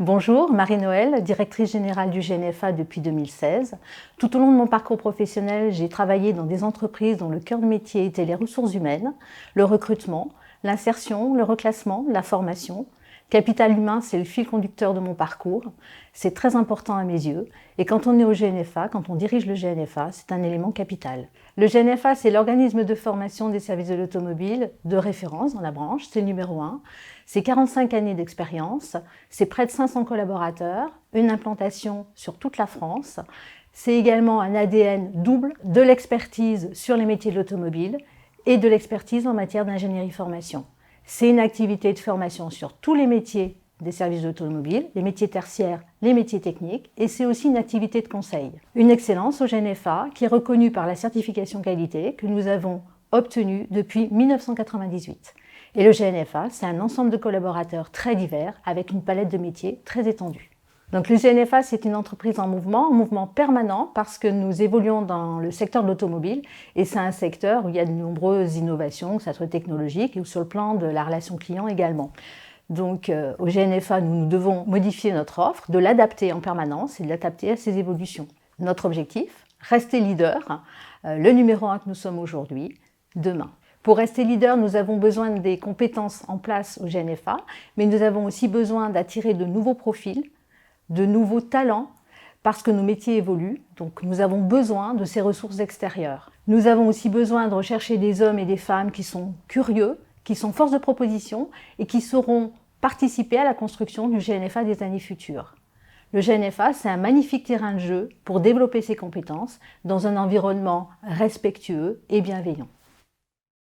Bonjour, Marie-Noëlle, directrice générale du GNFA depuis 2016. Tout au long de mon parcours professionnel, j'ai travaillé dans des entreprises dont le cœur de métier était les ressources humaines, le recrutement, l'insertion, le reclassement, la formation. Capital humain, c'est le fil conducteur de mon parcours. C'est très important à mes yeux. Et quand on est au GNFA, quand on dirige le GNFA, c'est un élément capital. Le GNFA, c'est l'organisme de formation des services de l'automobile de référence dans la branche. C'est le numéro 1. C'est 45 années d'expérience. C'est près de 500 collaborateurs. Une implantation sur toute la France. C'est également un ADN double de l'expertise sur les métiers de l'automobile et de l'expertise en matière d'ingénierie-formation. C'est une activité de formation sur tous les métiers des services d'automobile, les métiers tertiaires, les métiers techniques, et c'est aussi une activité de conseil. Une excellence au GNFA qui est reconnue par la certification qualité que nous avons obtenue depuis 1998. Et le GNFA, c'est un ensemble de collaborateurs très divers avec une palette de métiers très étendue. Donc le GNFA, c'est une entreprise en mouvement permanent parce que nous évoluons dans le secteur de l'automobile et c'est un secteur où il y a de nombreuses innovations, que ce soit technologiques ou sur le plan de la relation client également. Donc au GNFA, nous devons modifier notre offre, de l'adapter en permanence et de l'adapter à ces évolutions. Notre objectif, rester leader, le numéro 1 que nous sommes aujourd'hui, demain. Pour rester leader, nous avons besoin des compétences en place au GNFA, mais nous avons aussi besoin d'attirer de nouveaux profils, de nouveaux talents, parce que nos métiers évoluent, donc nous avons besoin de ces ressources extérieures. Nous avons aussi besoin de rechercher des hommes et des femmes qui sont curieux, qui sont force de proposition et qui sauront participer à la construction du GNFA des années futures. Le GNFA, c'est un magnifique terrain de jeu pour développer ses compétences dans un environnement respectueux et bienveillant.